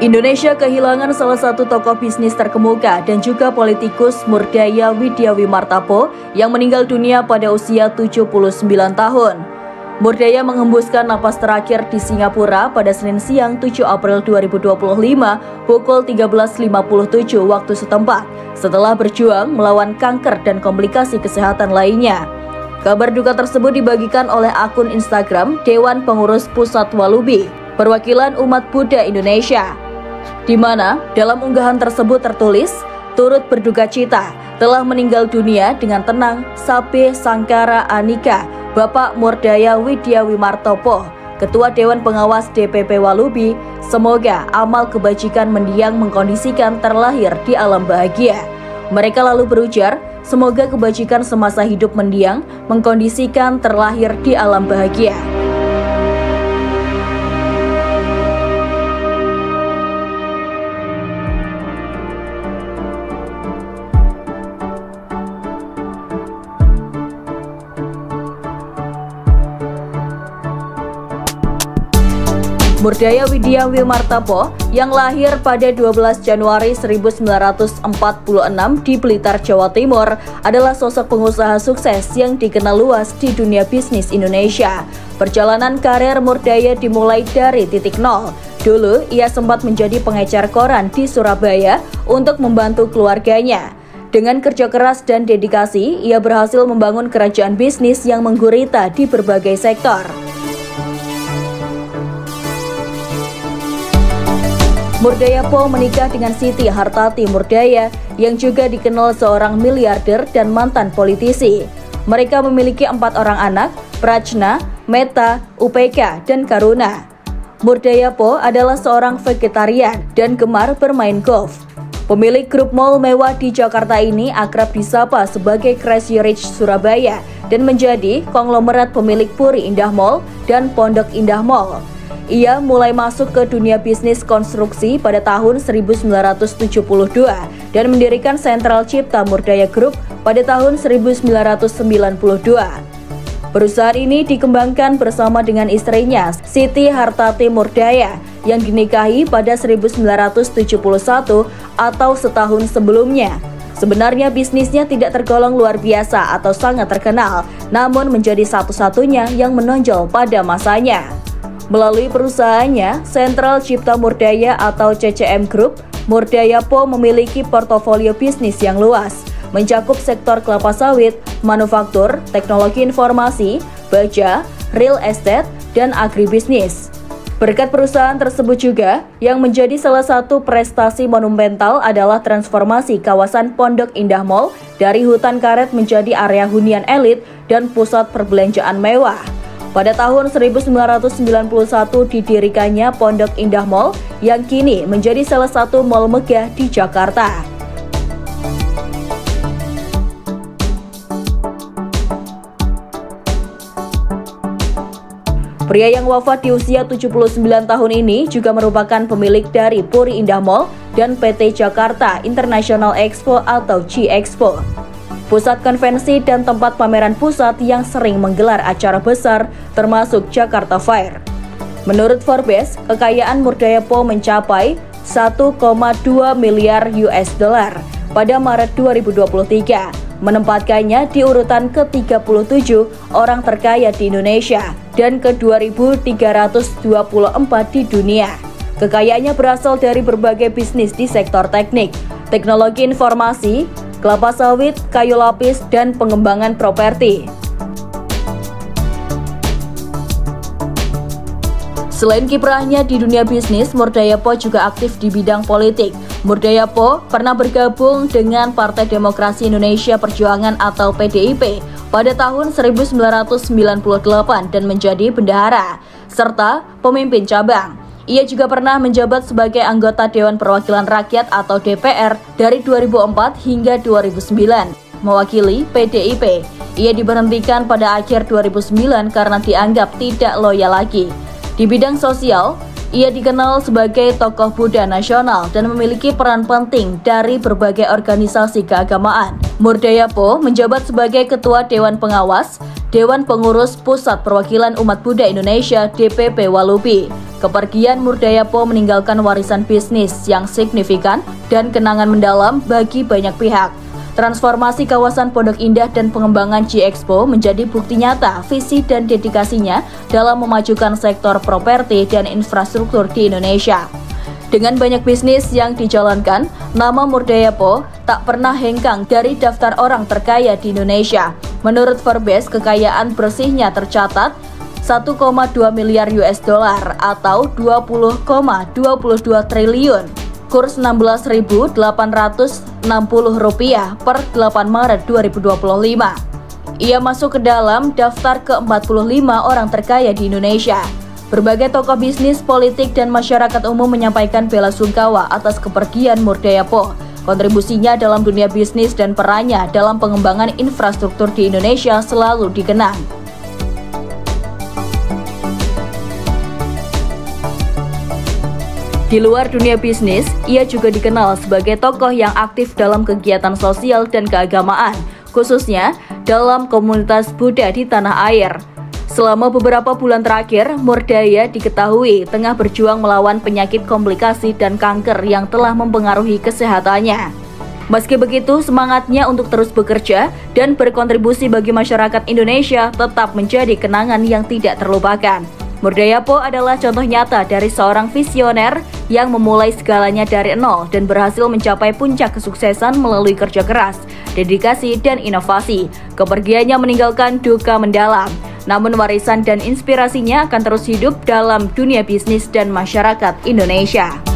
Indonesia kehilangan salah satu tokoh bisnis terkemuka dan juga politikus Murdaya Widiawimartapo yang meninggal dunia pada usia 79 tahun. Murdaya menghembuskan napas terakhir di Singapura pada Senin siang 7 April 2025 pukul 13.57 waktu setempat setelah berjuang melawan kanker dan komplikasi kesehatan lainnya. Kabar duka tersebut dibagikan oleh akun Instagram Dewan Pengurus Pusat Walubi, Perwakilan Umat Buddha Indonesia, di mana dalam unggahan tersebut tertulis, turut berduka cita telah meninggal dunia dengan tenang Sabe Sangkara Anika, Bapak Murdaya Widiawimartapo, Ketua Dewan Pengawas DPP Walubi. Semoga amal kebajikan mendiang mengkondisikan terlahir di alam bahagia. Mereka lalu berujar, semoga kebajikan semasa hidup mendiang mengkondisikan terlahir di alam bahagia. Murdaya Widiawimartapo yang lahir pada 12 Januari 1946 di Blitar, Jawa Timur adalah sosok pengusaha sukses yang dikenal luas di dunia bisnis Indonesia. Perjalanan karir Murdaya dimulai dari titik nol. Dulu ia sempat menjadi pengecer koran di Surabaya untuk membantu keluarganya. Dengan kerja keras dan dedikasi, ia berhasil membangun kerajaan bisnis yang menggurita di berbagai sektor. Murdaya Po menikah dengan Siti Hartati Murdaya yang juga dikenal seorang miliarder dan mantan politisi. Mereka memiliki 4 orang anak, Prajna, Meta, UPK, dan Karuna. Murdaya Po adalah seorang vegetarian dan gemar bermain golf. Pemilik grup mall mewah di Jakarta ini akrab disapa sebagai Crazy Rich Surabaya dan menjadi konglomerat pemilik Puri Indah Mall dan Pondok Indah Mall. Ia mulai masuk ke dunia bisnis konstruksi pada tahun 1972 dan mendirikan Sentral Cipta Murdaya Group pada tahun 1992. Perusahaan ini dikembangkan bersama dengan istrinya, Siti Hartati Murdaya, yang dinikahi pada 1971 atau setahun sebelumnya. Sebenarnya bisnisnya tidak tergolong luar biasa atau sangat terkenal, namun menjadi satu-satunya yang menonjol pada masanya. Melalui perusahaannya, Sentral Cipta Murdaya atau CCM Group, Murdaya Po memiliki portofolio bisnis yang luas, mencakup sektor kelapa sawit, manufaktur, teknologi informasi, baja, real estate, dan agribisnis. Berkat perusahaan tersebut juga, yang menjadi salah satu prestasi monumental adalah transformasi kawasan Pondok Indah Mall dari hutan karet menjadi area hunian elit dan pusat perbelanjaan mewah. Pada tahun 1991 didirikannya Pondok Indah Mall yang kini menjadi salah satu mall megah di Jakarta. Pria yang wafat di usia 79 tahun ini juga merupakan pemilik dari Puri Indah Mall dan PT Jakarta International Expo atau G-Expo, pusat konvensi dan tempat pameran pusat yang sering menggelar acara besar termasuk Jakarta Fair. Menurut Forbes, kekayaan Murdaya Po mencapai 1,2 miliar US dollar pada Maret 2023, menempatkannya di urutan ke-37 orang terkaya di Indonesia dan ke-2.324 di dunia. Kekayaannya berasal dari berbagai bisnis di sektor teknik, teknologi informasi, kelapa sawit, kayu lapis, dan pengembangan properti. Selain kiprahnya di dunia bisnis, Murdaya Po juga aktif di bidang politik. Murdaya Po pernah bergabung dengan Partai Demokrasi Indonesia Perjuangan atau PDIP pada tahun 1998 dan menjadi bendahara, serta pemimpin cabang. Ia juga pernah menjabat sebagai anggota Dewan Perwakilan Rakyat atau DPR dari 2004 hingga 2009, mewakili PDIP. Ia diberhentikan pada akhir 2009 karena dianggap tidak loyal lagi. Di bidang sosial, ia dikenal sebagai tokoh Buddha nasional dan memiliki peran penting dari berbagai organisasi keagamaan. Murdaya Po menjabat sebagai Ketua Dewan Pengawas, Dewan Pengurus Pusat Perwakilan Umat Buddha Indonesia DPP Walubi, Kepergian Murdayapo meninggalkan warisan bisnis yang signifikan dan kenangan mendalam bagi banyak pihak. Transformasi kawasan Pondok Indah dan pengembangan G-Expo menjadi bukti nyata visi dan dedikasinya dalam memajukan sektor properti dan infrastruktur di Indonesia. Dengan banyak bisnis yang dijalankan, nama Murdayapo tak pernah hengkang dari daftar orang terkaya di Indonesia. Menurut Forbes, kekayaan bersihnya tercatat 1,2 miliar US dollar atau 20,22 triliun, kurs Rp16.860 per 8 Maret 2025. Ia masuk ke dalam daftar ke-45 orang terkaya di Indonesia. Berbagai tokoh bisnis, politik, dan masyarakat umum menyampaikan bela sungkawa atas kepergian Murdayapo. Kontribusinya dalam dunia bisnis dan perannya dalam pengembangan infrastruktur di Indonesia selalu dikenang. Di luar dunia bisnis, ia juga dikenal sebagai tokoh yang aktif dalam kegiatan sosial dan keagamaan, khususnya dalam komunitas Buddha di tanah air. Selama beberapa bulan terakhir, Murdaya diketahui tengah berjuang melawan penyakit komplikasi dan kanker yang telah mempengaruhi kesehatannya. Meski begitu, semangatnya untuk terus bekerja dan berkontribusi bagi masyarakat Indonesia tetap menjadi kenangan yang tidak terlupakan. Murdayapo adalah contoh nyata dari seorang visioner yang memulai segalanya dari nol dan berhasil mencapai puncak kesuksesan melalui kerja keras, dedikasi, dan inovasi. Kepergiannya meninggalkan duka mendalam, namun warisan dan inspirasinya akan terus hidup dalam dunia bisnis dan masyarakat Indonesia.